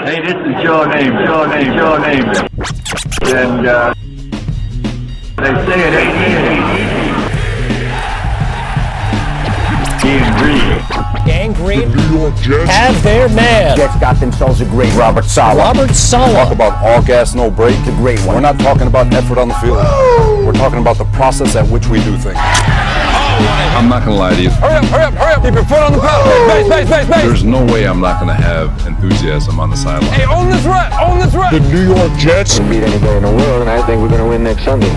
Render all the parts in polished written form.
Hey, this is your name. And they say it ain't easy. Gang Green New York Jets have their man. Jets got themselves a great Robert Saleh. Talk about all gas, no break. A great one. We're not talking about effort on the field. We're talking about the process at which we do things. I'm not gonna lie to you. Hurry up! Keep your foot on the pedal. Base. There's no way I'm not gonna have enthusiasm on the sideline. Hey, own this run. The New York Jets Can beat anybody in the world, and I think we're going to win next Sunday.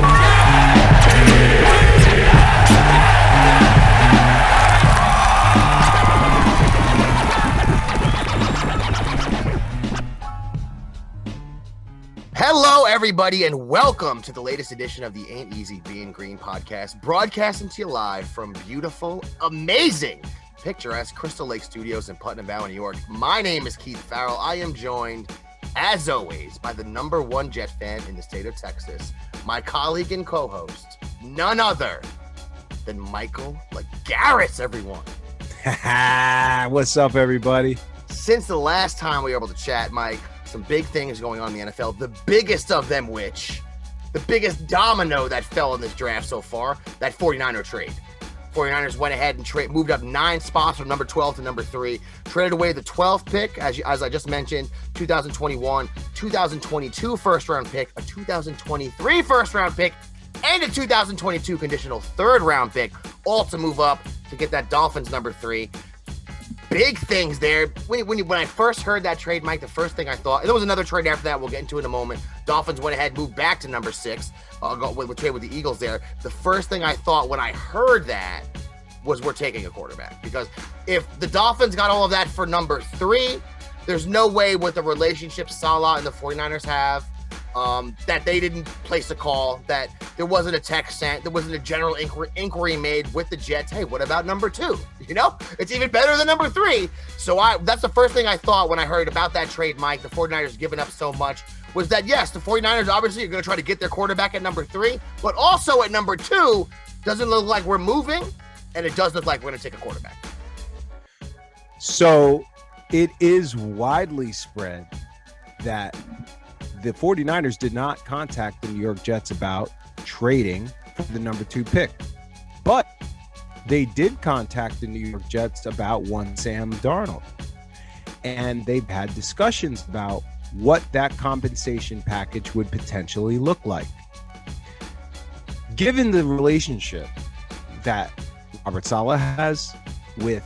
Hello, everybody, and welcome to the latest edition of the A.E.B.G Green podcast, broadcasting to you live from beautiful, amazing, picturesque Crystal Lake Studios in Putnam Valley, New York. My name is Keith Farrell. I am joined, as always, by the number one Jet fan in the state of Texas, my colleague and co-host, none other than Michael Lagaris, everyone. What's up, everybody? Since the last time we were able to chat, Mike, some big things going on in the NFL, the biggest of them which, the biggest domino that fell in this draft so far, that 49er trade. 49ers went ahead and moved up 9 spots from number 12 to number 3, traded away the 12th pick, as I just mentioned, 2021, 2022 first-round pick, a 2023 first-round pick, and a 2022 conditional third-round pick, all to move up to get that Dolphins number 3. Big things there. When I first heard that trade, Mike, the first thing I thought, and there was another trade after that we'll get into in a moment. Dolphins went ahead, moved back to number 6, with trade with the Eagles there. The first thing I thought when I heard that was we're taking a quarterback. Because if the Dolphins got all of that for number 3, there's no way with the relationship Saleh and the 49ers have, that they didn't place a call, that there wasn't a text sent, there wasn't a general inquiry made with the Jets. Hey, what about number 2? You know, it's even better than number 3. So that's the first thing I thought when I heard about that trade, Mike, the 49ers giving up so much, was that, yes, the 49ers obviously are going to try to get their quarterback at number 3, but also at number 2, doesn't look like we're moving, and it does look like we're going to take a quarterback. So it is widely spread that the 49ers did not contact the New York Jets about trading for the number 2 pick, but they did contact the New York Jets about one Sam Darnold, and they've had discussions about what that compensation package would potentially look like. Given the relationship that Robert Saleh has with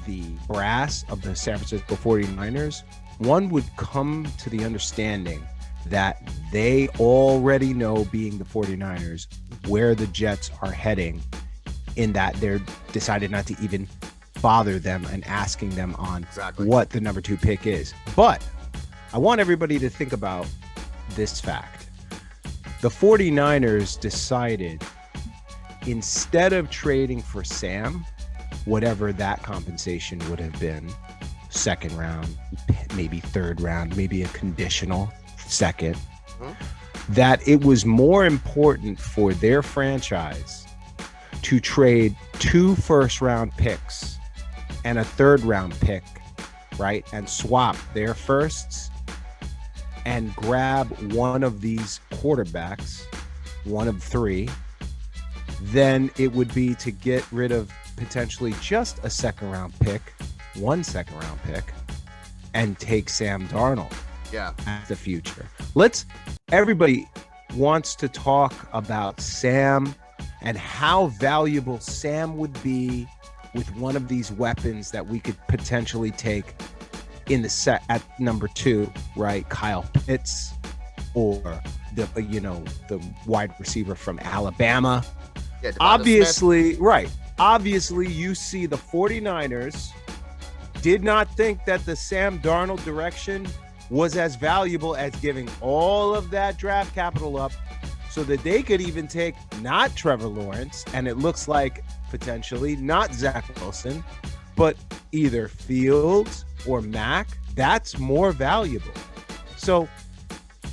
the brass of the San Francisco 49ers, one would come to the understanding that they already know, being the 49ers, where the Jets are heading, in that they're decided not to even bother them and asking them on what the number 2 pick is. But I want everybody to think about this fact. The 49ers decided, instead of trading for Sam, whatever that compensation would have been, second round, maybe third round, maybe a conditional second, that it was more important for their franchise to trade 2 first-round picks and a third-round pick, right, and swap their firsts and grab one of these quarterbacks, one of 3, then it would be to get rid of potentially just a second-round pick, 1 second-round pick, and take Sam Darnold. Yeah, at the future. Everybody wants to talk about Sam and how valuable Sam would be with one of these weapons that we could potentially take in the set at number 2, right? Kyle Pitts, or the wide receiver from Alabama. Yeah, obviously, right. Obviously, you see the 49ers did not think that the Sam Darnold direction was as valuable as giving all of that draft capital up so that they could even take not Trevor Lawrence, and it looks like potentially not Zach Wilson, but either Fields or Mack. That's more valuable. So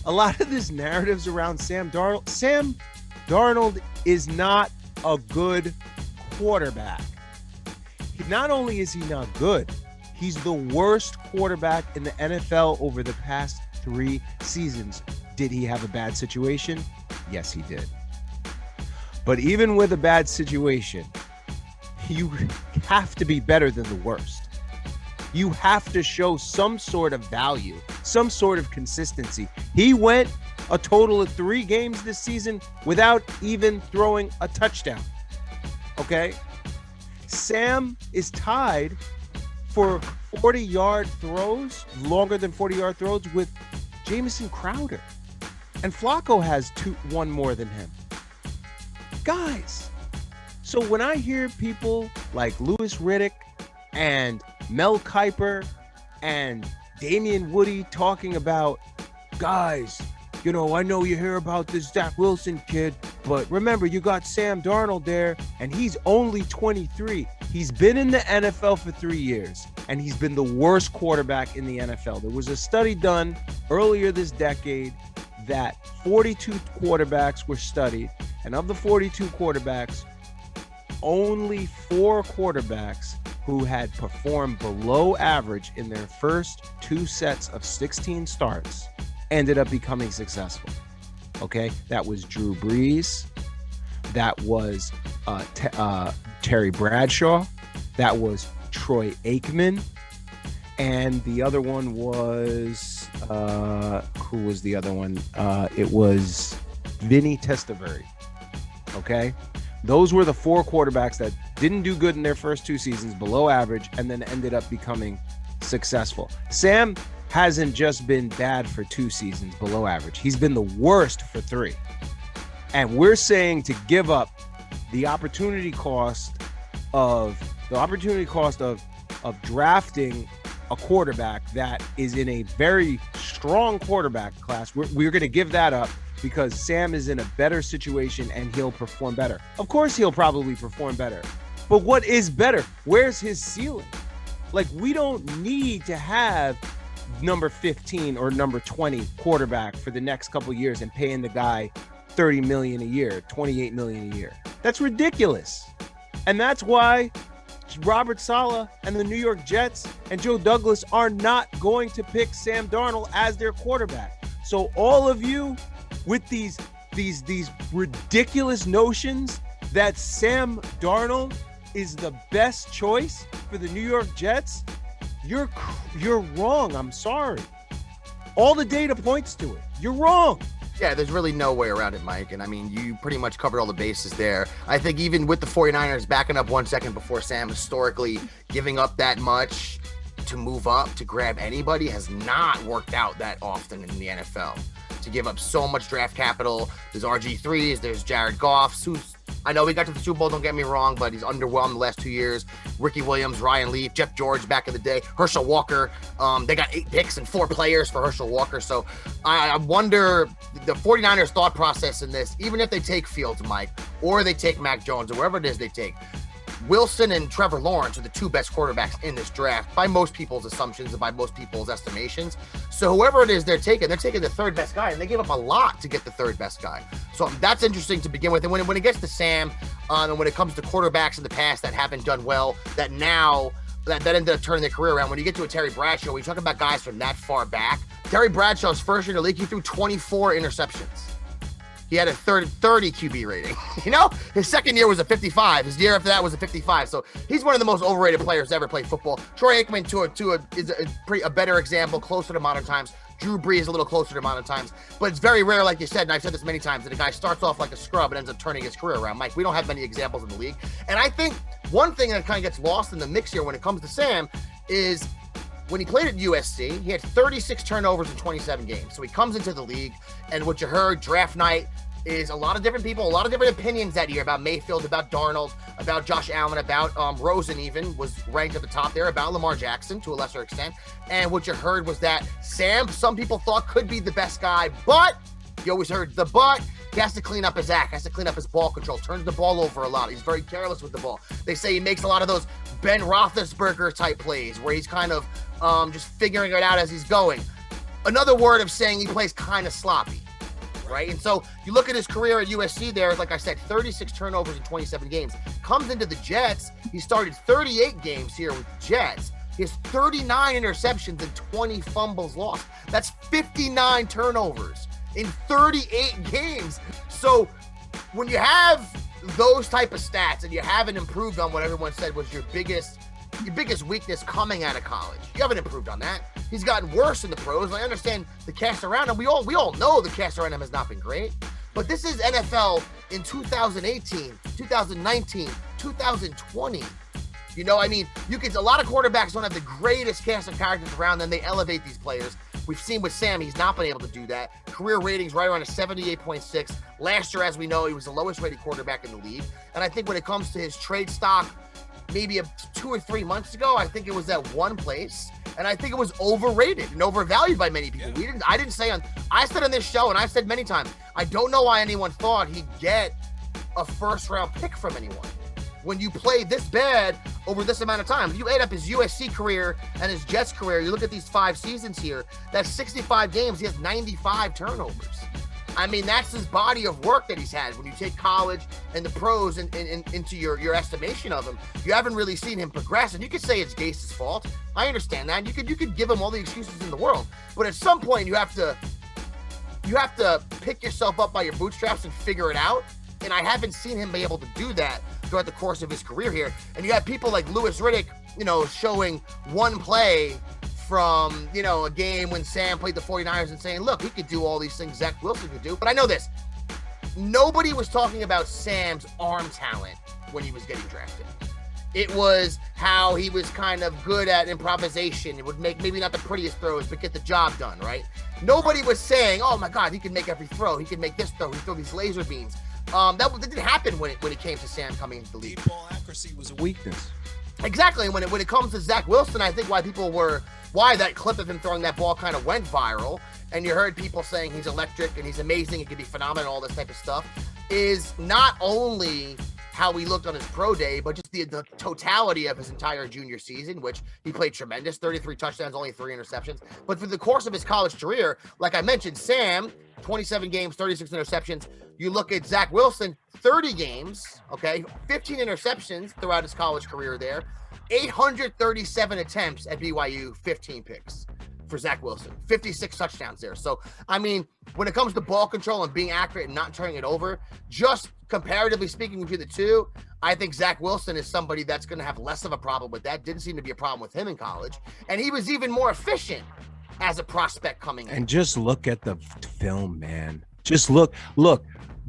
a lot of this narratives around Sam Darnold is not a good quarterback. Not only is he not good, He's the worst quarterback in the NFL over the past 3 seasons. Did he have a bad situation? Yes, he did. But even with a bad situation, you have to be better than the worst. You have to show some sort of value, some sort of consistency. He went a total of 3 games this season without even throwing a touchdown. Okay? Sam is tied for 40-yard throws, longer than 40-yard throws, with Jamison Crowder. And Flacco has 1 more than him. Guys, so when I hear people like Louis Riddick and Mel Kiper and Damian Woody talking about, guys, you know, I know you hear about this Zach Wilson kid, but remember, you got Sam Darnold there, and he's only 23. He's been in the NFL for 3 years, and he's been the worst quarterback in the NFL. There was a study done earlier this decade that 42 quarterbacks were studied, and of the 42 quarterbacks, only 4 quarterbacks who had performed below average in their first 2 sets of 16 starts ended up becoming successful. Okay, that was Drew Brees, that was Terry Bradshaw, that was Troy Aikman, and the other one was who was the other one? It was Vinny Testaverde. Okay, those were the 4 quarterbacks that didn't do good in their first 2 seasons, below average, and then ended up becoming successful. Sam hasn't just been bad for 2 seasons below average. He's been the worst for 3. And we're saying to give up the opportunity cost of drafting a quarterback that is in a very strong quarterback class. We're going to give that up because Sam is in a better situation and he'll perform better. Of course, he'll probably perform better. But what is better? Where's his ceiling? Like, we don't need to have number 15 or number 20 quarterback for the next couple of years and paying the guy $30 million a year, $28 million a year. That's ridiculous. And that's why Robert Saleh and the New York Jets and Joe Douglas are not going to pick Sam Darnold as their quarterback. So all of you with these ridiculous notions that Sam Darnold is the best choice for the New York Jets, you're wrong. I'm sorry. All the data points to it. You're wrong. Yeah, there's really no way around it, Mike. And I mean, you pretty much covered all the bases there. I think even with the 49ers backing up 1 second before Sam, historically giving up that much to move up to grab anybody has not worked out that often in the NFL. To give up so much draft capital. There's RG3s, there's Jared Goff, who's, I know he got to the Super Bowl, don't get me wrong, but he's underwhelmed the last 2 years. Ricky Williams, Ryan Leaf, Jeff George back in the day, Herschel Walker. They got 8 picks and 4 players for Herschel Walker. So I wonder the 49ers thought process in this, even if they take Fields, Mike, or they take Mac Jones, or wherever it is they take, Wilson and Trevor Lawrence are the 2 best quarterbacks in this draft by most people's assumptions and by most people's estimations. So whoever it is they're taking the 3rd best guy, and they gave up a lot to get the 3rd best guy. So that's interesting to begin with. And when it gets to Sam, and when it comes to quarterbacks in the past that haven't done well, that now that ended up turning their career around, when you get to a Terry Bradshaw, when you talk about guys from that far back, Terry Bradshaw's first year in the league, he threw 24 interceptions. He had a 30 QB rating. You know, his second year was a 55. His year after that was a 55. So he's one of the most overrated players to ever play football. Troy Aikman is a better example, closer to modern times. Drew Brees a little closer to modern times. But it's very rare, like you said, and I've said this many times, that a guy starts off like a scrub and ends up turning his career around. Mike, we don't have many examples in the league. And I think one thing that kind of gets lost in the mix here when it comes to Sam is when he played at USC, he had 36 turnovers in 27 games. So he comes into the league, and what you heard draft night is a lot of different people, a lot of different opinions that year about Mayfield, about Darnold, about Josh Allen, about Rosen even was ranked at the top there, about Lamar Jackson to a lesser extent. And what you heard was that Sam, some people thought could be the best guy, but you always heard the but. He has to clean up his act, has to clean up his ball control, turns the ball over a lot. He's very careless with the ball. They say he makes a lot of those Ben Roethlisberger type plays where he's kind of just figuring it out as he's going. Another word of saying he plays kind of sloppy, right? And so you look at his career at USC there, like I said, 36 turnovers in 27 games. Comes into the Jets, he started 38 games here with the Jets, He has 39 interceptions and 20 fumbles lost. That's 59 turnovers in 38 games. So when you have those type of stats and you haven't improved on what everyone said was your biggest weakness coming out of college, you haven't improved on that. He's gotten worse in the pros. I understand the cast around him. We all know the cast around him has not been great. But this is NFL in 2018, 2019, 2020. You know, I mean, a lot of quarterbacks don't have the greatest cast of characters around them. They elevate these players. We've seen with Sam, he's not been able to do that. Career ratings right around a 78.6. Last year, as we know, he was the lowest rated quarterback in the league. And I think when it comes to his trade stock, maybe 2 or 3 months ago, I think it was at one place. And I think it was overrated and overvalued by many people. I said on this show, and I've said many times, I don't know why anyone thought he'd get a first round pick from anyone. When you play this bad over this amount of time, you add up his USC career and his Jets career, you look at these 5 seasons here, that's 65 games, he has 95 turnovers. I mean, that's his body of work that he's had. When you take college and the pros into your estimation of him, you haven't really seen him progress. And you could say it's Gase's fault. I understand that. You could give him all the excuses in the world. But at some point, you have to pick yourself up by your bootstraps and figure it out. And I haven't seen him be able to do that throughout the course of his career here. And you have people like Louis Riddick, showing one play from, a game when Sam played the 49ers and saying, look, he could do all these things Zach Wilson could do. But I know this. Nobody was talking about Sam's arm talent when he was getting drafted. It was how he was kind of good at improvisation. It would make maybe not the prettiest throws, but get the job done, right? Nobody was saying, oh my God, he can make every throw. He can make this throw. He throw these laser beams. That didn't happen when it came to Sam coming into the league. Ball accuracy was a weakness. Exactly. And when it comes to Zach Wilson, I think why that clip of him throwing that ball kind of went viral, and you heard people saying he's electric and he's amazing, he could be phenomenal, all this type of stuff, is not only how he looked on his pro day, but just the totality of his entire junior season, which he played tremendous, 33 touchdowns, only 3 interceptions. But for the course of his college career, like I mentioned, Sam, 27 games, 36 interceptions. You look at Zach Wilson, 30 games, okay, 15 interceptions throughout his college career there, 837 attempts at BYU, 15 picks for Zach Wilson, 56 touchdowns there. So, I mean, when it comes to ball control and being accurate and not turning it over, just comparatively speaking between the two, I think Zach Wilson is somebody that's going to have less of a problem with that. Didn't seem to be a problem with him in college. And he was even more efficient as a prospect coming in. And just look at the film, man. Just look,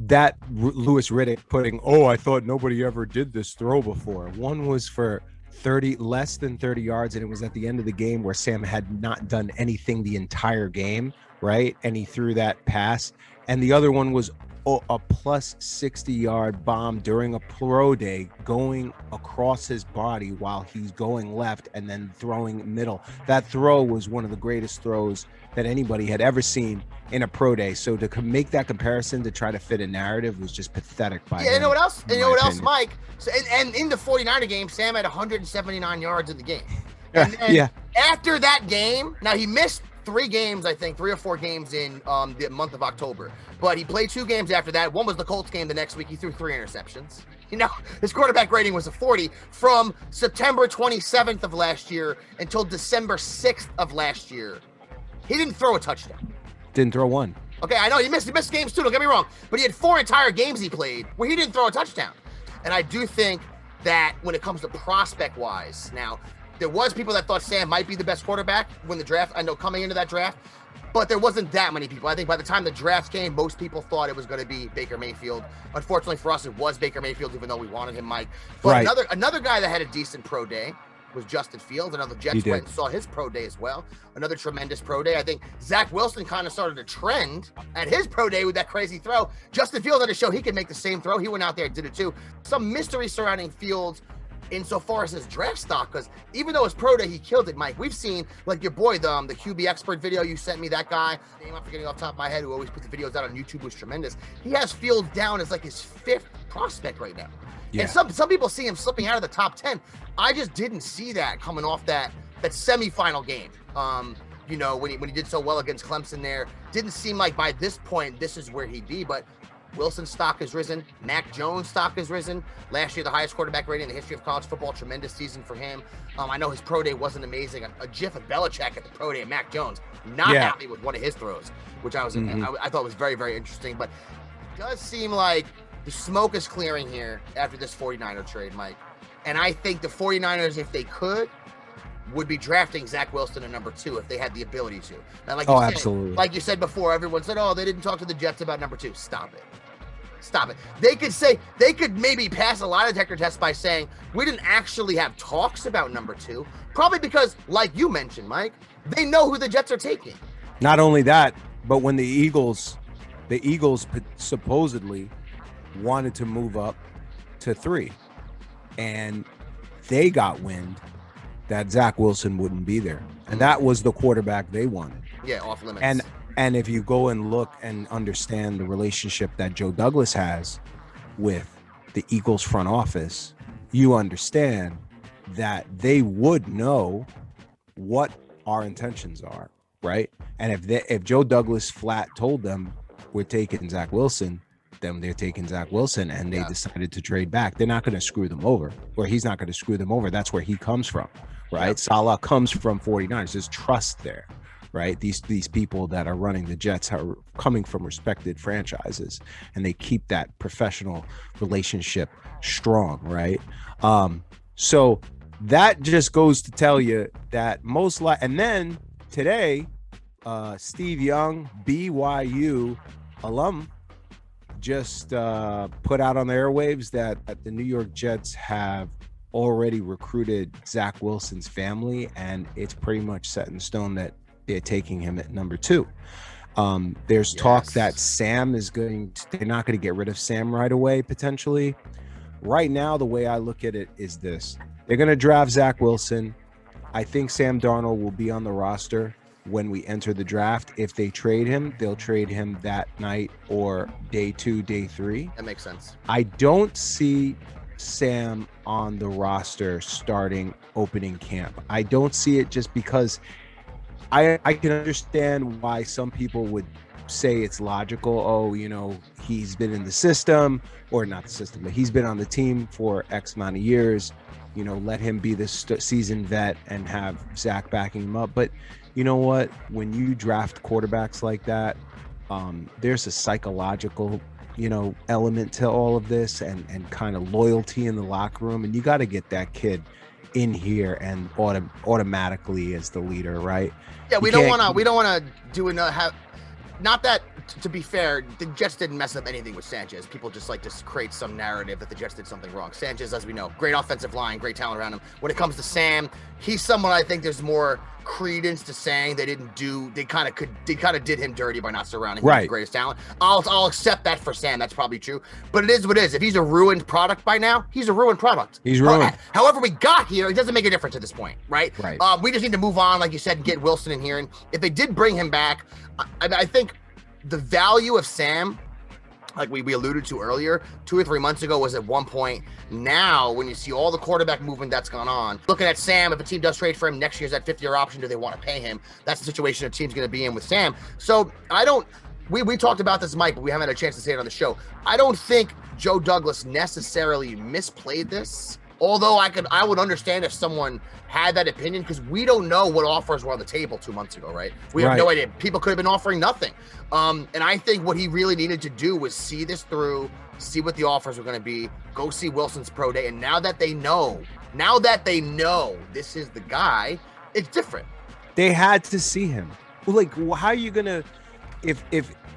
that Louis Riddick putting, I thought nobody ever did this throw before. One was for less than 30 yards, and it was at the end of the game where Sam had not done anything the entire game, right? And he threw that pass. And the other one was a plus 60-yard bomb during a pro day going across his body while he's going left and then throwing middle. That throw was one of the greatest throws that anybody had ever seen in a pro day. So to make that comparison to try to fit a narrative was just pathetic by him. You know what else? You know what else, Mike? So, and in the 49er game, Sam had 179 yards in the game. And then after that game, now he missed 3 games, I think, 3 or 4 games in the month of October. But he played 2 games after that. One was the Colts game the next week. He threw 3 interceptions. His quarterback rating was a 40 from September 27th of last year until December 6th of last year. He didn't throw a touchdown. Didn't throw one. Okay, I know he missed games too, don't get me wrong. But he had 4 entire games he played where he didn't throw a touchdown. And I do think that when it comes to prospect-wise, now, there was people that thought Sam might be the best quarterback when the draft, I know coming into that draft, but there wasn't that many people. I think by the time the draft came, most people thought it was going to be Baker Mayfield. Unfortunately for us, it was Baker Mayfield, even though we wanted him, Mike. But right. another guy that had a decent pro day was Justin Fields. Another Jets went and saw his pro day as well. Another tremendous pro day. I think Zach Wilson kind of started a trend at his pro day with that crazy throw. Justin Fields had to show he could make the same throw. He went out there and did it too. Some mystery surrounding Fields insofar as his draft stock, because even though his pro day, he killed it, Mike. We've seen, like your boy, the QB expert video you sent me, that guy, name I'm forgetting off the top of my head, who always puts the videos out on YouTube, was tremendous. He has Fields down as like his 5th prospect right now. Yeah. And some people see him slipping out of the top 10. I just didn't see that coming off that semifinal game. When he did so well against Clemson there, didn't seem like by this point this is where he'd be. But Wilson's stock has risen. Mac Jones' stock has risen. Last year, the highest quarterback rating in the history of college football. Tremendous season for him. I know his pro day wasn't amazing. A gif of Belichick at the pro day of Mac Jones, not happy with one of his throws, which I thought was very, very interesting. But it does seem like the smoke is clearing here after this 49er trade, Mike. And I think the 49ers, if they could, would be drafting Zach Wilson at number 2 if they had the ability to. And like you said, absolutely. Like you said before, everyone said, "Oh, they didn't talk to the Jets about number 2." Stop it. Stop it. They could maybe pass a lie detector test by saying we didn't actually have talks about number 2. Probably because, like you mentioned, Mike, they know who the Jets are taking. Not only that, but when the Eagles supposedly wanted to move up to 3, and they got wind that Zach Wilson wouldn't be there, and that was the quarterback they wanted. Yeah, off limits. And if you go and look and understand the relationship that Joe Douglas has with the Eagles front office, you understand that they would know what our intentions are, right? And if Joe Douglas flat told them we're taking Zach Wilson, then they're taking Zach Wilson, and they decided to trade back. They're not going to screw them over, or he's not going to screw them over. That's where he comes from, right? Yep. Saleh comes from 49ers. There's trust there, right? These people that are running the Jets are coming from respected franchises, and they keep that professional relationship strong, right? So that just goes to tell you that and then today, Steve Young, BYU alum, just put out on the airwaves that the New York Jets have already recruited Zach Wilson's family, and it's pretty much set in stone that they're taking him at number 2. There's talk that Sam is they're not going to get rid of Sam right away, potentially. Right now, the way I look at it is this. They're going to draft Zach Wilson. I think Sam Darnold will be on the roster when we enter the draft. If they trade him, they'll trade him that night or day 2, day 3. That makes sense. I don't see Sam on the roster starting opening camp. I don't see it, just because I can understand why some people would say it's logical. Oh, he's been in the system, or not the system, but he's been on the team for X amount of years. Let him be the seasoned vet and have Zach backing him up. But you know what? When you draft quarterbacks like that, there's a psychological, element to all of this, and kind of loyalty in the locker room. And you got to get that kid in here and automatically as the leader, right? Yeah, we don't want to do another. Not that, to be fair, the Jets didn't mess up anything with Sanchez. People just like to create some narrative that the Jets did something wrong. Sanchez, as we know, great offensive line, great talent around him. When it comes to Sam, he's someone I think there's more credence to saying they kind of did him dirty by not surrounding him with the greatest talent. I'll accept that for Sam. That's probably true. But it is what it is. If he's a ruined product by now, he's a ruined product. He's ruined. However we got here, it doesn't make a difference at this point, right? Right. We just need to move on, like you said, and get Wilson in here. And if they did bring him back, I think the value of Sam, like we alluded to earlier, 2 or 3 months ago, was at one point. Now, when you see all the quarterback movement that's gone on, looking at Sam, if a team does trade for him, next year's that 5th-year option, do they want to pay him? That's the situation a team's going to be in with Sam. So we talked about this, Mike, but we haven't had a chance to say it on the show. I don't think Joe Douglas necessarily misplayed this. Although I would understand if someone had that opinion, because we don't know what offers were on the table 2 months ago, right? We have no idea. People could have been offering nothing. And I think what he really needed to do was see this through, see what the offers were going to be, go see Wilson's pro day. And now that they know this is the guy, it's different. They had to see him. Like, how are you going to, if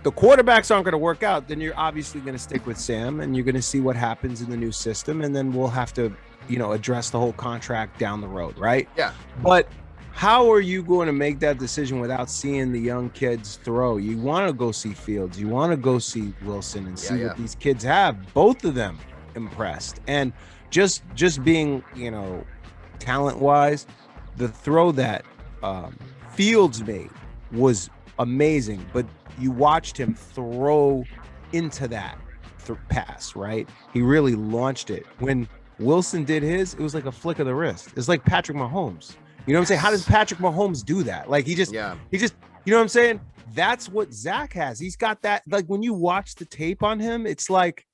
the quarterbacks aren't going to work out, then you're obviously going to stick with Sam, and you're going to see what happens in the new system. And then we'll have to, address the whole contract down the road, right? Yeah. But how are you going to make that decision without seeing the young kids throw? You want to go see Fields. You want to go see Wilson and see what these kids have. Both of them impressed. And just being, talent-wise, the throw that Fields made was amazing. But you watched him throw into that pass, right? He really launched it. When Wilson did his, it was like a flick of the wrist. It's like Patrick Mahomes. You know what I'm saying? How does Patrick Mahomes do that? Like he just, you know what I'm saying? that's what Zach has. He's got that, like when you watch the tape on him, it's like,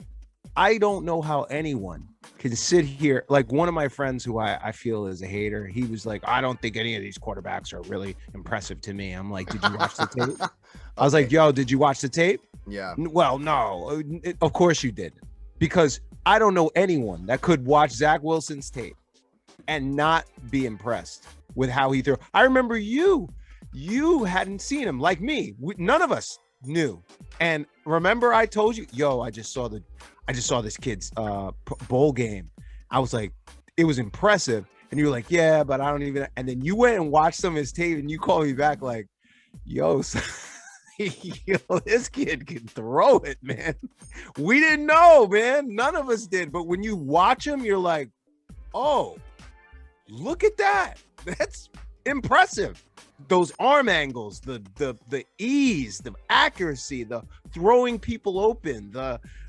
I don't know how anyone can sit here. Like one of my friends who I feel is a hater, he was like, I don't think any of these quarterbacks are really impressive to me. I'm like, did you watch the tape? I was like, yo, did you watch the tape? Yeah. Well, no, of course you did. Because I don't know anyone that could watch Zach Wilson's tape and not be impressed with how he threw. I remember you hadn't seen him like me. None of us knew. And remember I told you, yo, I just saw this kid's bowl game. I was like, it was impressive. And you were like, yeah, but I don't even. And then you went and watched some of his tape and you called me back like, yo, this kid can throw it, man. We didn't know, man. None of us did. But when you watch him, you're like, oh, look at that. That's impressive. Those arm angles, the ease, the accuracy, the throwing people open,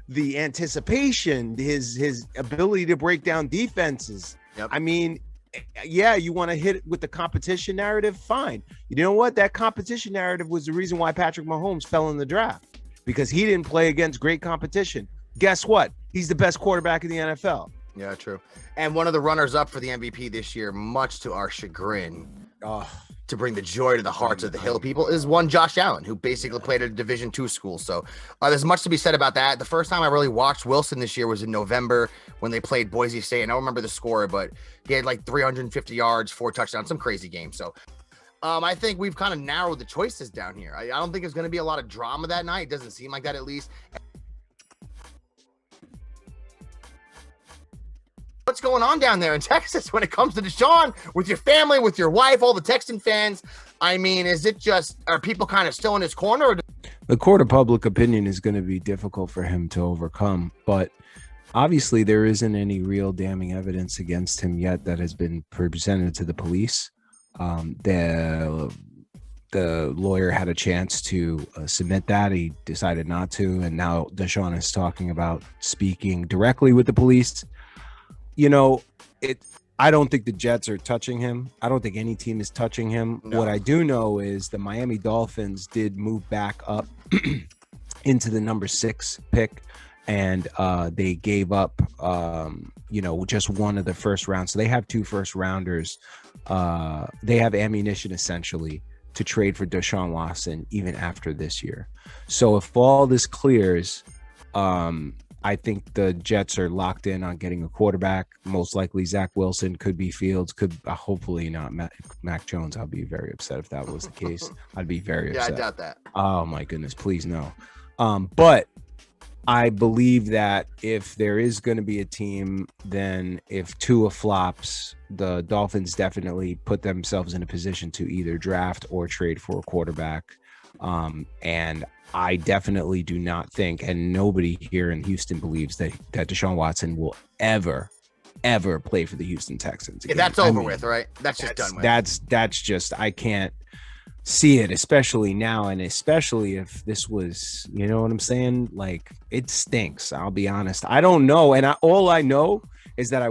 the anticipation, his ability to break down defenses. Yep. I mean, yeah, you want to hit it with the competition narrative? Fine. You know what? That competition narrative was the reason why Patrick Mahomes fell in the draft, because he didn't play against great competition. Guess what? He's the best quarterback in the NFL. Yeah, true. And one of the runners up for the MVP this year, much to our chagrin, to bring the joy to the hearts of the Hill people, is one Josh Allen, who basically played at a Division II school. So there's much to be said about that. The first time I really watched Wilson this year was in November when they played Boise State. And I don't remember the score, but he had like 350 yards, 4 touchdowns, some crazy game. So I think we've kind of narrowed the choices down here. I don't think there's going to be a lot of drama that night. It doesn't seem like that, at least. What's going on down there in Texas when it comes to Deshaun, with your family, with your wife, all the Texan fans? I mean, is it just, are people kind of still in his corner? Or the court of public opinion is going to be difficult for him to overcome, but obviously there isn't any real damning evidence against him yet that has been presented to the police. The lawyer had a chance to submit that. He decided not to, and now Deshaun is talking about speaking directly with the police. You know, I don't think the Jets are touching him. I don't think any team is touching him. No. What I do know is the Miami Dolphins did move back up into the number 6 pick, and they gave up, just one of the first rounds. So they have 2 first rounders. They have ammunition essentially to trade for Deshaun Watson even after this year. So if all this clears, I think the Jets are locked in on getting a quarterback. Most likely Zach Wilson, could be Fields, could hopefully not Mac Jones. I'll be very upset if that was the case. I'd be very upset. Yeah, I doubt that. Oh my goodness, please no. But I believe that if there is going to be a team, then if Tua flops, the Dolphins definitely put themselves in a position to either draft or trade for a quarterback. And I definitely do not think, and nobody here in Houston believes that Deshaun Watson will ever play for the Houston Texans again. Yeah, that's over with, right? That's just done with. That's just, I can't see it, especially now, and especially if this was, you know what I'm saying? Like, it stinks. I'll be honest. I don't know, and all I know is that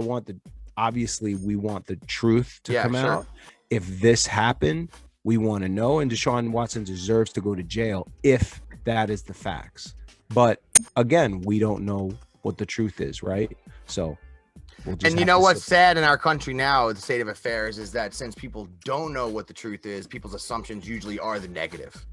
obviously we want the truth to come out. If this happened, we want to know, and Deshaun Watson deserves to go to jail if that is the facts. But again, we don't know what the truth is, right? So we'll just, and you know what's sad in our country now, the state of affairs, is that since people don't know what the truth is, people's assumptions usually are the negative.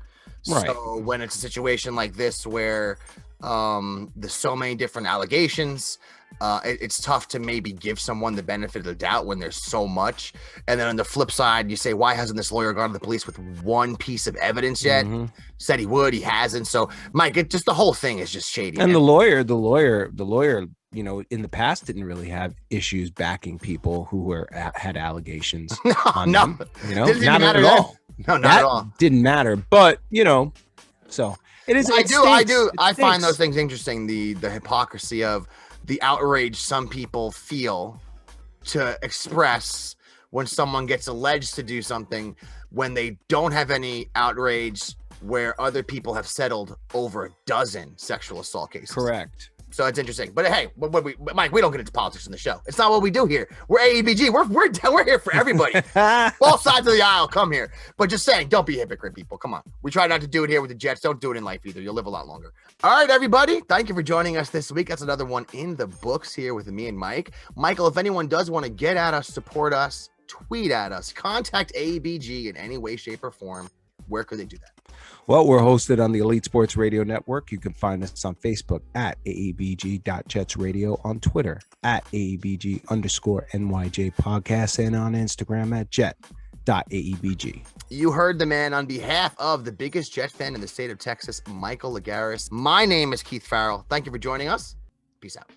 Right. So when it's a situation like this where there's so many different allegations, it's tough to maybe give someone the benefit of the doubt when there's so much. And then on the flip side, you say, why hasn't this lawyer gone to the police with one piece of evidence yet? Mm-hmm. Said he would, he hasn't. So Mike, just the whole thing is just shady. And man. the lawyer, you know, in the past didn't really have issues backing people who had allegations on them. You know, not at all. No, not at all. Didn't matter. But, you know, so it is. I find those things interesting. The hypocrisy of the outrage some people feel to express when someone gets alleged to do something, when they don't have any outrage where other people have settled over a dozen sexual assault cases. Correct. So it's interesting. But hey, Mike, we don't get into politics in the show. It's not what we do here. We're A.E.B.G. We're here for everybody. Both sides of the aisle, come here. But just saying, don't be a hypocrite, people. Come on. We try not to do it here with the Jets. Don't do it in life either. You'll live a lot longer. All right, everybody. Thank you for joining us this week. That's another one in the books here with me and Mike. Michael, if anyone does want to get at us, support us, tweet at us, contact A.E.B.G. in any way, shape, or form, where could they do that? Well, we're hosted on the Elite Sports Radio Network. You can find us on Facebook at AEBG.JetsRadio, on Twitter at AEBG_NYJ Podcast, and on Instagram at Jet.AEBG. You heard the man. On behalf of the biggest Jet fan in the state of Texas, Michael Lagares. My name is Keith Farrell. Thank you for joining us. Peace out.